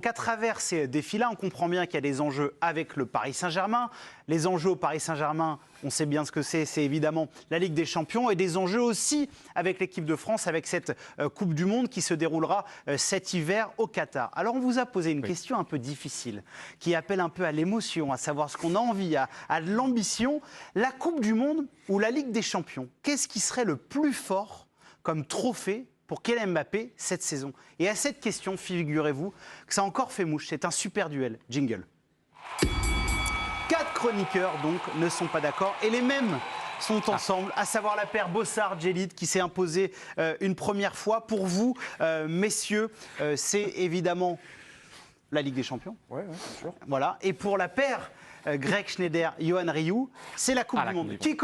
Qu'à travers ces défis-là, on comprend bien qu'il y a des enjeux avec le Paris Saint-Germain. Les enjeux au Paris Saint-Germain, on sait bien ce que c'est évidemment la Ligue des Champions et des enjeux aussi avec l'équipe de France, avec cette Coupe du Monde qui se déroulera cet hiver au Qatar. Alors on vous a posé une question un peu difficile, qui appelle un peu à l'émotion, à savoir ce qu'on a envie, à de l'ambition. La Coupe du Monde ou la Ligue des Champions, qu'est-ce qui serait le plus fort comme trophée pour Kylian Mbappé cette saison? Et à cette question, figurez-vous que ça a encore fait mouche. C'est un super duel. Jingle. 4 chroniqueurs, donc, ne sont pas d'accord. Et les mêmes sont ensemble, à savoir la paire Bossard-Djellit qui s'est imposée une première fois. Pour vous, messieurs, c'est évidemment la Ligue des Champions. Oui, bien sûr. Voilà. Et pour la paire Greg Schneider, Yohan Ryu, c'est la Coupe du Monde. Qui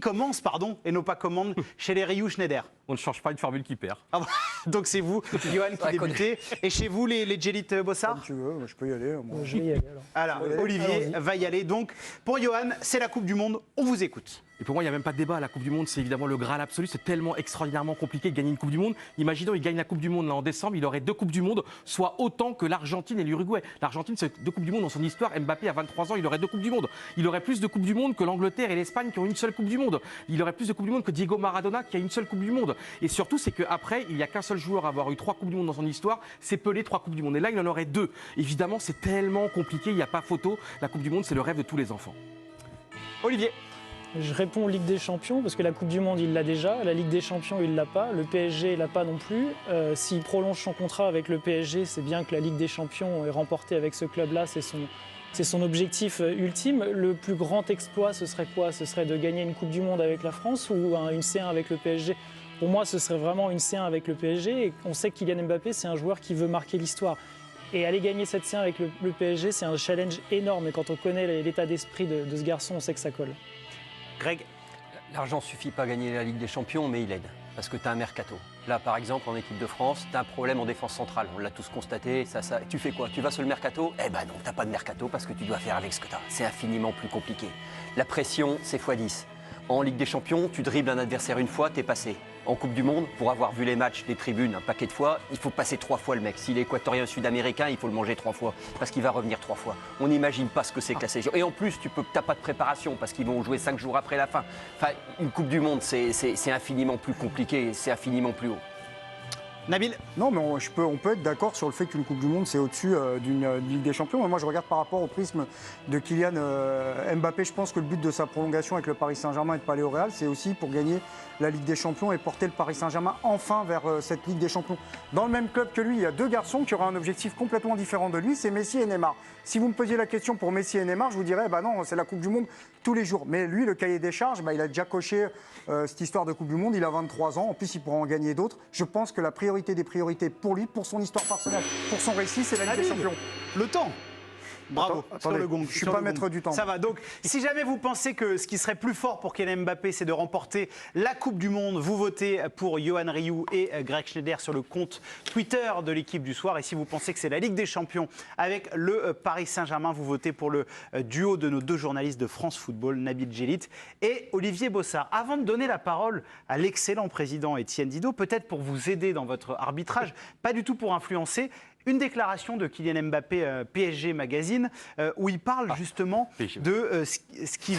commence, et non pas commande chez les Ryu Schneider? On ne change pas une formule qui perd. Ah bon, donc c'est vous, Yohan, qui débutez. Et chez vous, les Djellit Bossard? Comme tu veux, je peux y aller. Moi. Je vais y aller alors. Alors, Olivier va y aller. Donc, pour Yohan, c'est la Coupe du Monde. On vous écoute. Et pour moi, il n'y a même pas de débat. La Coupe du Monde, c'est évidemment le Graal absolu. C'est tellement extraordinairement compliqué de gagner une Coupe du Monde. Imaginons, il gagne la Coupe du Monde là, en décembre. Il aurait 2 Coupes du Monde, soit autant que l'Argentine et l'Uruguay. L'Argentine, c'est 2 Coupes du Monde dans son histoire. Mbappé, à 23 ans, il aurait 2 Coupes du Monde. Il aurait plus de Coupes du Monde que l'Angleterre et l'Espagne qui ont une seule Coupe du Monde. Il aurait plus de Coupes du Monde que Diego Maradona qui a une seule Coupe du Monde. Et surtout, c'est qu'après, il n'y a qu'un seul joueur à avoir eu 3 Coupes du Monde dans son histoire. C'est Pelé, 3 Coupes du Monde. Et là, il en aurait 2. Évidemment, c'est tellement compliqué. Il n'y a pas photo. La Coupe du Monde, c'est le rêve de tous les enfants. Olivier. Je réponds Ligue des Champions parce que la Coupe du Monde, il l'a déjà. La Ligue des Champions, il ne l'a pas. Le PSG, il l'a pas non plus. S'il prolonge son contrat avec le PSG, c'est bien que la Ligue des Champions est remportée avec ce club-là. C'est son objectif ultime. Le plus grand exploit, ce serait quoi? Ce serait de gagner une Coupe du Monde avec la France ou une C1 avec le PSG? Pour moi, ce serait vraiment une C1 avec le PSG. Et on sait que Kylian Mbappé, c'est un joueur qui veut marquer l'histoire. Et aller gagner cette C1 avec le PSG, c'est un challenge énorme. Et quand on connaît l'état d'esprit de ce garçon, on sait que ça colle. Greg. L'argent ne suffit pas à gagner la Ligue des Champions, mais il aide. Parce que tu as un mercato. Là, par exemple, en équipe de France, tu as un problème en défense centrale. On l'a tous constaté. Tu fais quoi? Tu vas sur le mercato? Eh ben non, tu n'as pas de mercato parce que tu dois faire avec ce que tu as. C'est infiniment plus compliqué. La pression, c'est x10. En Ligue des Champions, tu dribbles un adversaire une fois, t'es passé. En Coupe du Monde, pour avoir vu les matchs des tribunes un paquet de fois, il faut passer 3 fois le mec. S'il est équatorien sud-américain, il faut le manger 3 fois, parce qu'il va revenir 3 fois. On n'imagine pas ce que c'est que la saison. Et en plus, tu n'as pas de préparation, parce qu'ils vont jouer 5 jours après la fin. Enfin, une Coupe du Monde, c'est infiniment plus compliqué, c'est infiniment plus haut. Nabil? Non, mais on peut être d'accord sur le fait qu'une Coupe du Monde, c'est au-dessus d'une Ligue des Champions. Mais moi, je regarde par rapport au prisme de Kylian Mbappé. Je pense que le but de sa prolongation avec le Paris Saint-Germain et de pas aller au Real, c'est aussi pour gagner la Ligue des Champions et porter le Paris Saint-Germain enfin vers cette Ligue des Champions. Dans le même club que lui, il y a 2 garçons qui auraient un objectif complètement différent de lui, c'est Messi et Neymar. Si vous me posiez la question pour Messi et Neymar, je vous dirais, bah non, c'est la Coupe du Monde tous les jours. Mais lui, le cahier des charges, il a déjà coché cette histoire de Coupe du Monde, il a 23 ans, en plus il pourra en gagner d'autres. Je pense que la priorité des priorités pour lui, pour son histoire personnelle, pour son récit, c'est la Ligue des Champions. Le temps. Bravo, Attends, sur le gong. Je ne suis pas maître du temps. Ça va, donc si jamais vous pensez que ce qui serait plus fort pour Kylian Mbappé, c'est de remporter la Coupe du Monde, vous votez pour Yohan Ryu et Greg Schneider sur le compte Twitter de l'équipe du soir. Et si vous pensez que c'est la Ligue des Champions avec le Paris Saint-Germain, vous votez pour le duo de nos 2 journalistes de France Football, Nabil Djellit et Olivier Bossard. Avant de donner la parole à l'excellent président Étienne Didot, peut-être pour vous aider dans votre arbitrage, pas du tout pour influencer, une déclaration de Kylian Mbappé, PSG Magazine, où il parle justement de ce qu'il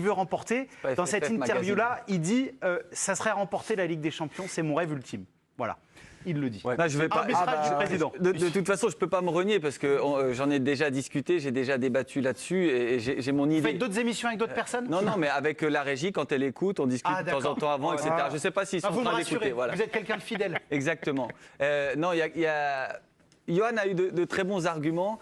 veut remporter. Dans cette interview-là, il dit ça serait remporter la Ligue des Champions, c'est mon rêve ultime. Voilà. Il le dit. Ouais. Bah, je vais pas. Du président. De toute façon, je ne peux pas me renier parce que j'en ai déjà discuté, j'ai déjà débattu là-dessus et j'ai mon idée. Vous faites d'autres émissions avec d'autres personnes? Non, mais avec la régie, quand elle écoute, on discute de temps en temps avant, etc. Je ne sais pas s'ils sont en train d'écouter. Voilà. Vous êtes quelqu'un de fidèle. Exactement. Non, Yohan a eu de très bons arguments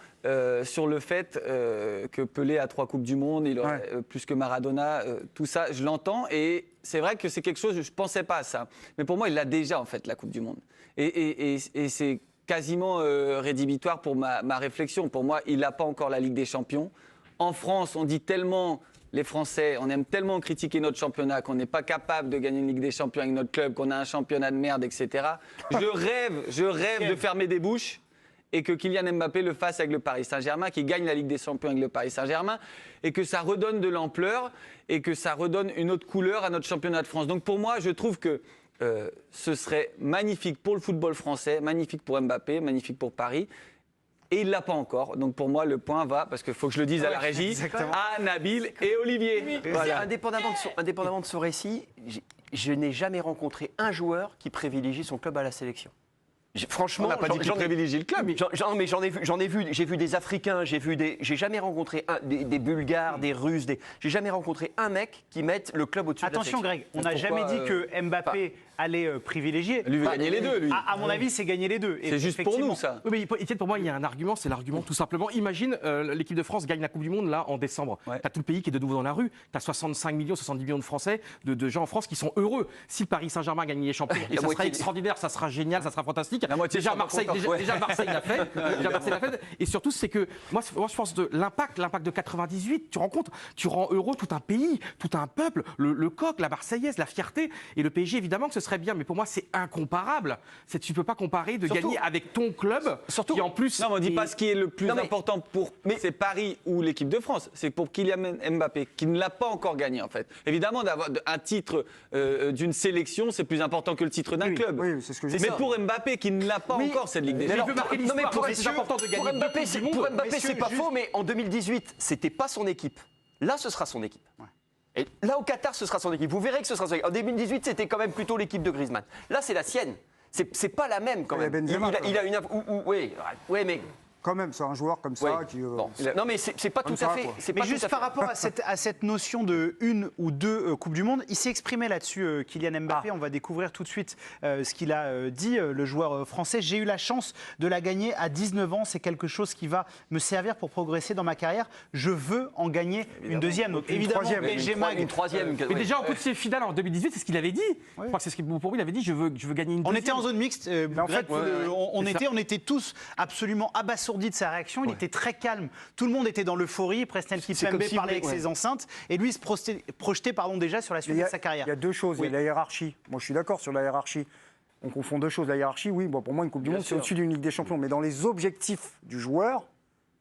sur le fait que Pelé a 3 Coupes du Monde, il aurait plus que Maradona, tout ça, je l'entends. Et c'est vrai que c'est quelque chose, je ne pensais pas à ça. Mais pour moi, il l'a déjà, en fait, la Coupe du Monde. Et c'est quasiment rédhibitoire pour ma réflexion. Pour moi, il n'a pas encore la Ligue des Champions. En France, on dit tellement... Les Français, on aime tellement critiquer notre championnat qu'on n'est pas capable de gagner une Ligue des Champions avec notre club, qu'on a un championnat de merde, etc. Je rêve de fermer des bouches et que Kylian Mbappé le fasse avec le Paris Saint-Germain, qu'il gagne la Ligue des Champions avec le Paris Saint-Germain et que ça redonne de l'ampleur et que ça redonne une autre couleur à notre championnat de France. Donc pour moi, je trouve que ce serait magnifique pour le football français, magnifique pour Mbappé, magnifique pour Paris. Et il ne l'a pas encore. Donc pour moi, le point va, parce qu'il faut que je le dise à la régie, exactement. à Nabil et Olivier. Voilà. Indépendamment de son récit, je n'ai jamais rencontré un joueur qui privilégie son club à la sélection. Franchement, On n'a pas dit qu'il privilégie le club. mais j'ai vu des Africains, j'ai jamais rencontré des Bulgares, des Russes, j'ai jamais rencontré un mec qui mette le club au-dessus de la Attention sélection. Greg, on n'a jamais dit que Mbappé allait privilégier. Lui veut gagner les deux, lui. À mon avis, c'est gagner les deux. Et C'est juste pour nous, effectivement, ça. Oui, mais Étienne, pour moi, il y a un argument, c'est l'argument tout simplement. Imagine, l'équipe de France gagne la Coupe du Monde là en décembre. Ouais. Tu as tout le pays qui est de nouveau dans la rue. Tu as 65 millions, 70 millions de Français, de gens en France qui sont heureux. Si le Paris Saint-Germain gagne les champions, et ça sera extraordinaire, ça sera génial, ça sera fantastique. La moitié Déjà sera pas Marseille, contente, ouais. déjà Marseille l'a fait. Et surtout, c'est que moi, je pense de l'impact de 98. Tu rends compte, tu rends heureux tout un pays, tout un peuple, le coq, la Marseillaise, la fierté. Et le PSG, évidemment que ce serait bien, mais pour moi, c'est incomparable. Tu peux pas comparer de Surtout- gagner avec ton club, surtout- qui en plus. Non, mais on ne dit est- pas ce qui est le plus Non, mais- important pour c'est Paris ou l'équipe de France. C'est pour Kylian Mbappé, qui ne l'a pas encore gagné, en fait. Évidemment, d'avoir un titre d'une sélection, c'est plus important que le titre d'un club. Oui, c'est ce que je dis. Mais pour Mbappé, qui ne l'a pas encore, cette Ligue des Mais Champions. il veut marquer Non, mais l'histoire, pour donc c'est important de gagner pour deux Mbappé, Coupes c'est du Monde. c'est pas faux, mais en 2018, c'était pas son équipe. Là, ce sera son équipe. Et là, au Qatar, ce sera son équipe. Vous verrez que ce sera son équipe. En 2018, c'était quand même plutôt l'équipe de Griezmann. Là, c'est la sienne. C'est pas la même quand Il y a même. Benzema, Il a une. Oui, mais. Quand même, c'est un joueur comme ça Oui. qui. Bon. Non, mais c'est pas Comme tout à ça, fait. quoi. c'est Mais pas juste tout à par fait- rapport à cette notion de une ou deux Coupes du Monde, il s'est exprimé là-dessus, Kylian Mbappé. On va découvrir tout de suite ce qu'il a dit, le joueur français. J'ai eu la chance de la gagner à 19 ans. C'est quelque chose qui va me servir pour progresser dans ma carrière. Je veux en gagner une deuxième. Donc évidemment, troisième. PSG Mag. Une troisième. Mais ouais. déjà en coup de ses finales en 2018, c'est ce qu'il avait dit. Je crois que c'est ce qu'il pour lui, il avait dit je veux gagner une On deuxième. était en zone mixte, en Greg, fait, on était tous absolument abasourdis de sa réaction. Il était très calme. Tout le monde était dans l'euphorie. Presnel Kimpembe comme si parlait vous- avec ses enceintes et lui se projetait déjà sur la suite Il y de a- sa carrière. Il y a deux choses. Il y a la hiérarchie. Moi, je suis d'accord sur la hiérarchie. On confond deux choses. La hiérarchie, oui, bon, pour moi, une Coupe du Monde, c'est au-dessus d'une Ligue des Champions. Mais dans les objectifs du joueur,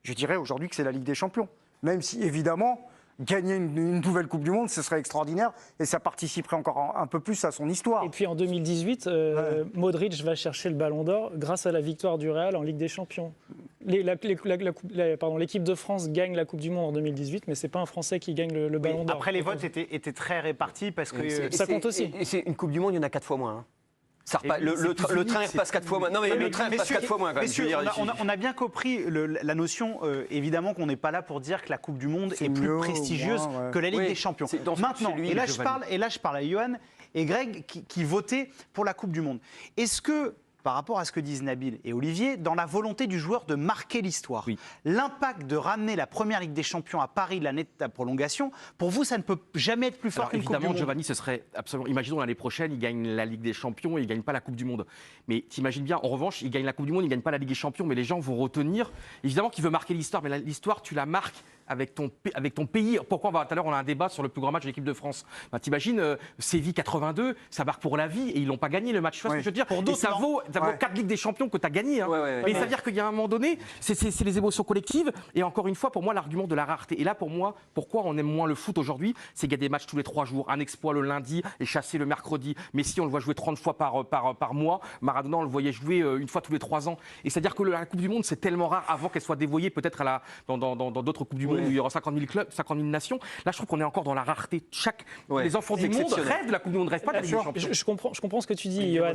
je dirais aujourd'hui que c'est la Ligue des Champions. Même si, évidemment, gagner une nouvelle Coupe du Monde, ce serait extraordinaire et ça participerait encore un peu plus à son histoire. Et puis en 2018, Modric va chercher le Ballon d'Or grâce à la victoire du Real en Ligue des Champions. L'équipe de France gagne la Coupe du Monde en 2018, mais c'est pas un Français qui gagne le Ballon d'Or. Après, les votes étaient très répartis parce que. Et Ça c'est- compte aussi. Et c'est une Coupe du Monde, il y en a 4 fois moins. hein. Ça repart- le train repasse 4 fois moins. Non, mais le train repasse 4 fois moins quand même. Je veux Messieurs, dire, on a bien compris la notion, évidemment, qu'on n'est pas là pour dire que la Coupe du Monde C'est est plus mieux, prestigieuse au moins, ouais. que la Ligue Oui, des Champions. c'est dans ce- Maintenant, chez lui, et là Giovanni. je parle à Johan et Greg qui votaient pour la Coupe du Monde. Est-ce que, par rapport à ce que disent Nabil et Olivier, dans la volonté du joueur de marquer l'histoire, Oui. l'impact de ramener la première Ligue des Champions à Paris l'année de la prolongation, pour vous, ça ne peut jamais être plus fort Alors qu'une Coupe du évidemment, Monde? Giovanni, ce serait absolument. Imaginons l'année prochaine, il gagne la Ligue des Champions et il gagne pas la Coupe du Monde. Mais t'imagines bien, en revanche, il gagne la Coupe du Monde, il gagne pas la Ligue des Champions, mais les gens vont retenir. Évidemment qu'il veut marquer l'histoire, mais l'histoire, tu la marques avec ton pays. Pourquoi tout à l'heure, on a un débat sur le plus grand match de l'équipe de France. Ben, t'imagines, Séville 82, ça marque pour la vie et ils n'ont pas gagné le match. Tu vois ce que je veux dire? Pour Et d'autres, ça non. vaut Ouais. 4 Ligues des Champions que tu as gagnées. Hein. Ouais. Mais ça veut dire qu'il y a un moment donné, c'est les émotions collectives. Et encore une fois, pour moi, l'argument de la rareté. Et là, pour moi, pourquoi on aime moins le foot aujourd'hui? C'est qu'il y a des matchs tous les 3 jours. Un exploit le lundi et chassé le mercredi. Messi, on le voit jouer 30 fois par mois. Maradona, on le voyait jouer une fois tous les 3 ans. Et c'est-à-dire que la Coupe du Monde, c'est tellement rare avant qu'elle soit dévoyée peut-être dans d'autres Coupes du Monde où il y aura 50 000 clubs, 50 000 nations. Là, je trouve qu'on est encore dans la rareté. Les enfants C'est du monde exceptionnel. rêvent de la Coupe du Monde, rêvent pas de la Ligue des Champions. Je comprends ce que tu dis, Johan.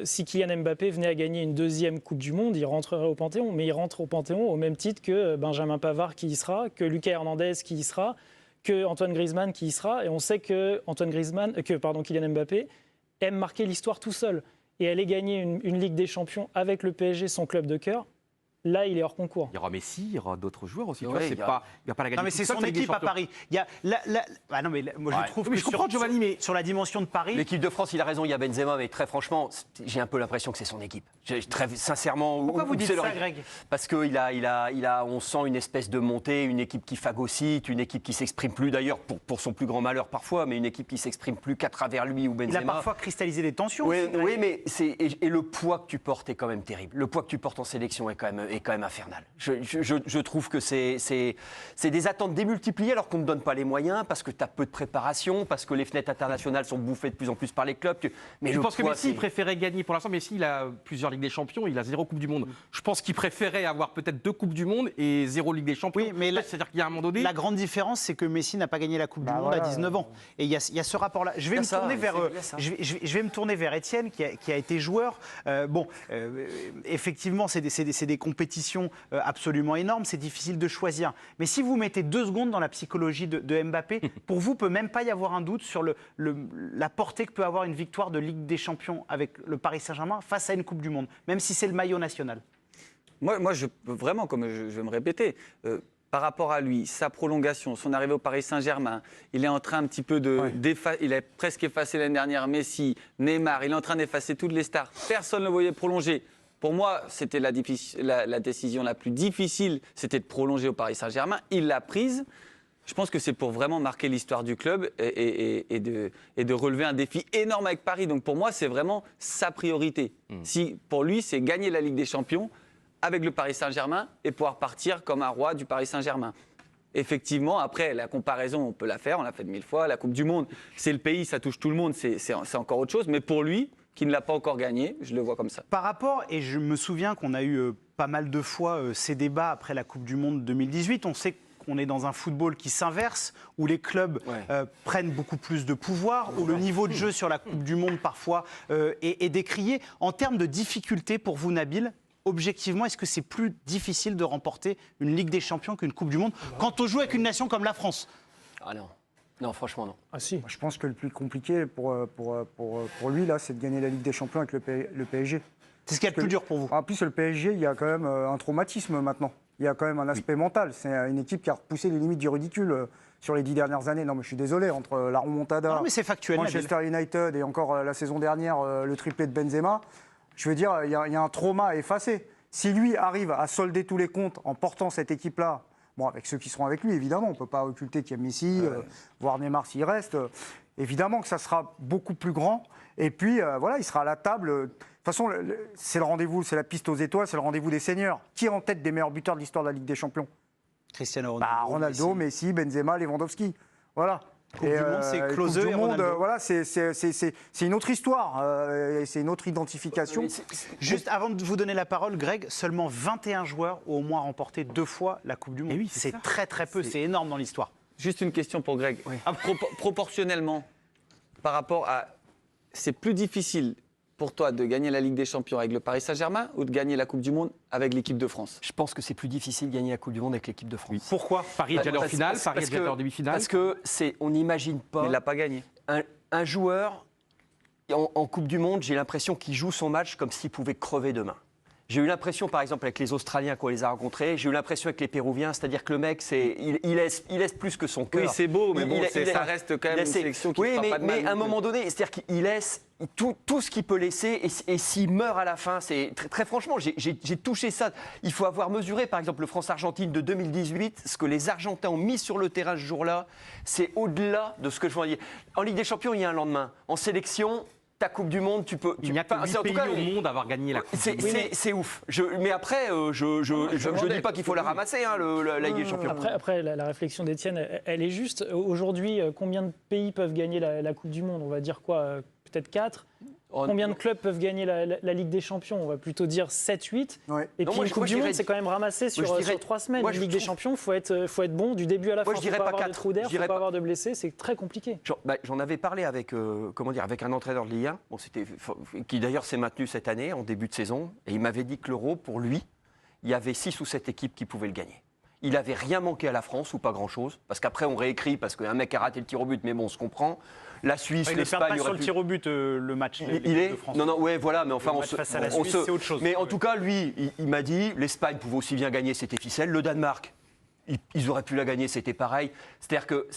Si Kylian Mbappé venait à gagner une deuxième Coupe du Monde, il rentrerait au Panthéon. Mais il rentre au Panthéon au même titre que Benjamin Pavard qui y sera, que Lucas Hernandez qui y sera, que Antoine Griezmann qui y sera. Et on sait que Kylian Mbappé aime marquer l'histoire tout seul. Et aller gagner une Ligue des Champions avec le PSG, son club de cœur, là, il est hors concours. Il y aura Messi, il y aura d'autres joueurs aussi. Tu Ouais, vois, il il y aura- va pas la gagner. Non mais toute c'est seule, son cette Ligue des équipe à Champions. Paris. Il y a non mais moi je trouve Mais que je comprends, Giovanni, mais- sur la dimension de Paris, L'équipe de France, il a raison, il y a Benzema, mais très franchement, j'ai un peu l'impression que c'est son équipe. Très sincèrement. pourquoi vous dites c'est ça, leur- Greg? Parce on sent une espèce de montée, une équipe qui phagocyte, une équipe qui s'exprime plus d'ailleurs, pour son plus grand malheur parfois, mais une équipe qui s'exprime plus qu'à travers lui ou Il Benzema. a parfois cristallisé des tensions. Oui, aussi, Greg. oui, mais et le poids que tu portes est quand même terrible. Le poids que tu portes en sélection est quand même est quand même infernal. Je trouve que c'est des attentes démultipliées alors qu'on ne donne pas les moyens, parce que tu as peu de préparation, parce que les fenêtres internationales sont bouffées de plus en plus par les clubs. Mais je pense que Messi préférait gagner. Pour l'instant, Messi, il a plusieurs Ligues des Champions, il a 0 Coupe du Monde. Je pense qu'il préférait avoir peut-être 2 Coupes du Monde et 0 Ligue des Champions. Oui, mais c'est-à-dire qu'il y a un moment donné... La grande différence, c'est que Messi n'a pas gagné la Coupe du Monde à 19 ans. Et il y a ce rapport-là. Je vais me tourner vers Étienne, qui a été joueur. Effectivement, c'est des compétitions absolument énormes. C'est difficile de choisir. Mais si vous mettez 2 secondes dans la psychologie de Mbappé, pour vous, peut même pas y avoir un doute sur la portée que peut avoir une victoire de Ligue des Champions avec le Paris Saint-Germain face à une Coupe du Monde, même si c'est le maillot national. Moi, vraiment, comme je vais me répéter, par rapport à lui, sa prolongation, son arrivée au Paris Saint-Germain, il est en train un petit peu il a presque effacé l'année dernière Messi, Neymar, il est en train d'effacer toutes les stars. Personne ne le voyait prolonger. Pour moi, c'était la décision la plus difficile, c'était de prolonger au Paris Saint-Germain. Il l'a prise. Je pense que c'est pour vraiment marquer l'histoire du club et de relever un défi énorme avec Paris. Donc pour moi, c'est vraiment sa priorité. Si pour lui, c'est gagner la Ligue des Champions avec le Paris Saint-Germain et pouvoir partir comme un roi du Paris Saint-Germain. Effectivement, après, la comparaison, on peut la faire, on l'a fait 1000 fois. La Coupe du Monde, c'est le pays, ça touche tout le monde, c'est encore autre chose. Mais pour lui, qui ne l'a pas encore gagné, je le vois comme ça. Par rapport, et je me souviens qu'on a eu pas mal de fois ces débats après la Coupe du Monde 2018, on sait qu'on est dans un football qui s'inverse, où les clubs prennent beaucoup plus de pouvoir, où le niveau de jeu sur la Coupe du Monde parfois est décrié. En termes de difficulté pour vous, Nabil, objectivement, est-ce que c'est plus difficile de remporter une Ligue des Champions qu'une Coupe du Monde quand on joue avec une nation comme la France? Ah non. Non, franchement, non. Ah si. Je pense que le plus compliqué pour lui, là, c'est de gagner la Ligue des Champions avec le PSG. C'est ce qui est le plus dur pour vous. En plus, le PSG, il y a quand même un traumatisme maintenant. Il y a quand même un aspect mental. C'est une équipe qui a repoussé les limites du ridicule sur les 10 dernières années. Non, mais je suis désolé, entre la remontada, mais c'est factuel, Manchester United et encore la saison dernière, le triplé de Benzema, je veux dire, il y a un trauma à effacer. Si lui arrive à solder tous les comptes en portant cette équipe-là, bon, avec ceux qui seront avec lui, évidemment, on ne peut pas occulter qu'il y a Messi, voire Neymar s'il reste. Évidemment que ça sera beaucoup plus grand. Et puis, voilà, il sera à la table. De toute façon, c'est le rendez-vous, c'est la piste aux étoiles, c'est le rendez-vous des seigneurs. Qui est en tête des meilleurs buteurs de l'histoire de la Ligue des Champions? Cristiano Ronaldo. Ronaldo, Messi, Benzema, Lewandowski. Voilà. Coupe du Monde, c'est Klose et Ronaldo. Voilà, c'est une autre histoire, c'est une autre identification. Juste avant de vous donner la parole, Greg, seulement 21 joueurs ont au moins remporté 2 fois la Coupe du Monde. Oui, c'est très très peu, c'est énorme dans l'histoire. Juste une question pour Greg. Proportionnellement, par rapport à... C'est plus difficile pour toi de gagner la Ligue des Champions avec le Paris Saint-Germain ou de gagner la Coupe du Monde avec l'équipe de France? Je pense que c'est plus difficile de gagner la Coupe du Monde avec l'équipe de France. Oui. Pourquoi? Paris est déjà en finale, Paris est déjà en demi-finale. Parce que on n'imagine pas... Mais il ne l'a pas gagné. Un joueur, en Coupe du Monde, j'ai l'impression qu'il joue son match comme s'il pouvait crever demain. J'ai eu l'impression, par exemple, avec les Australiens quand on les a rencontrés, j'ai eu l'impression avec les Péruviens, c'est-à-dire que le mec, il laisse plus que son cœur. Oui, c'est beau, mais ça reste quand même une sélection qui ne fera pas de mal. Mais à un moment donné, c'est-à-dire qu'il laisse tout ce qu'il peut laisser, et s'il meurt à la fin, c'est très franchement, j'ai touché ça. Il faut avoir mesuré, par exemple, le France-Argentine de 2018, ce que les Argentins ont mis sur le terrain ce jour-là, c'est au-delà de ce que je vois dire. En Ligue des Champions, il y a un lendemain. En sélection, ta Coupe du Monde, tu peux... Il n'y a que 8 pays au monde à avoir gagné la Coupe du Monde. C'est ouf. Mais après, je ne dis pas qu'il faut la ramasser, hein, la Ligue des Champions. Après la réflexion d'Étienne, elle est juste. Aujourd'hui, combien de pays peuvent gagner la Coupe du Monde? On va dire quoi? Peut-être 4? Combien de clubs peuvent gagner la Ligue des Champions? On va plutôt dire 7-8. Ouais. Et puis une Coupe du Monde, c'est quand même ramassé sur 3 semaines. Une Ligue des Champions, il faut être bon du début à la fin. Il ne faut pas avoir de trous d'air, il ne faut pas avoir de blessés. C'est très compliqué. J'en avais parlé avec un entraîneur de Ligue 1, qui d'ailleurs s'est maintenu cette année, en début de saison. Et il m'avait dit que l'Euro, pour lui, il y avait 6 ou 7 équipes qui pouvaient le gagner. Il n'avait rien manqué à la France, ou pas grand-chose. Parce qu'après, on réécrit, parce qu'un mec a raté le tir au but, mais bon, on se comprend. La Suisse, l'Espagne... Il n'est pas sur le tir au but, le match de France. Non, ouais, voilà, mais enfin... Face à la Suisse, c'est autre chose. Mais en tout cas, lui, il m'a dit, l'Espagne pouvait aussi bien gagner, c'était ficelle. Le Danemark, Ils auraient pu la gagner, c'était pareil. C'est-à-dire que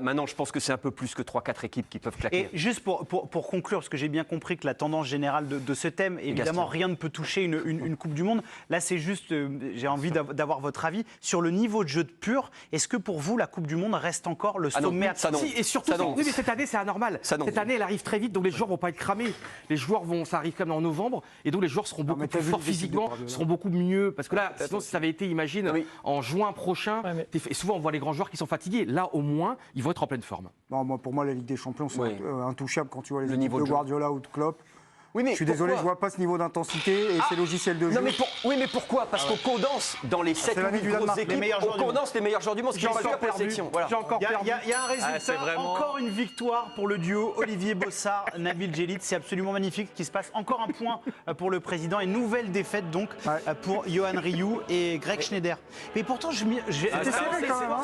maintenant, je pense que c'est un peu plus que 3-4 équipes qui peuvent claquer. Et juste pour conclure, parce que j'ai bien compris que la tendance générale de ce thème, évidemment, rien ne peut toucher une Coupe du Monde. Là, c'est juste, j'ai envie d'avoir votre avis sur le niveau de jeu de pur. Est-ce que pour vous, la Coupe du Monde reste encore le sommet ça non. Si, et surtout, Ça, non. oui, mais cette année, c'est anormal. Ça, non. Cette année, elle arrive très vite, donc les joueurs vont pas être cramés. Les joueurs ça arrive quand même en novembre, et donc les joueurs seront beaucoup mais t'as plus vu forts le déficit de physiquement, Guardiola. seront beaucoup mieux. Parce que là, sinon, si ça avait été, imagine, Oui. en juin prochain, et souvent on voit les grands joueurs qui sont fatigués. Là, au moins, ils vont être en pleine forme. Non, pour moi, la Ligue des Champions, c'est Oui. intouchable quand tu vois les Le équipes niveau de de jeu. Guardiola ou de Klopp. Oui, mais Je suis désolé, je pourquoi vois pas ce niveau d'intensité et ces logiciels de jeu. Non, mais pourquoi Parce qu'on condense dans les 7 c'est ou l'année 8 du grosses Danemark, équipes, les meilleurs joueurs on du monde. condense les meilleurs joueurs du monde, ce qui J'ai n'est pas le encore cas pour la perdu. sélection. Voilà. J'ai encore Il y, a- perdu. il y a- il y a un résultat, c'est vraiment- encore une victoire pour le duo Olivier Bossard, Nabil Djellit. C'est absolument magnifique ce qui se passe. Encore un point pour le président et nouvelle défaite donc pour Yohan Ryu et Greg Schneider. Mais pourtant, C'était serré quand même, hein.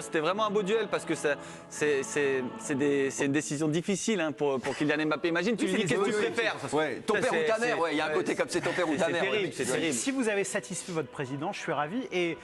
C'était vraiment un beau duel parce que c'est une décision difficile hein, pour Kylian Mbappé. Imagine, tu lui dis qu'est-ce que tu préfères. Ouais, ton Ça, père ou ta c'est- mère, ouais, il y a un côté comme c'est ton père ou ta c'est mère. terrible, ouais. c'est terrible. Si vous avez satisfait votre président, je suis ravi. Et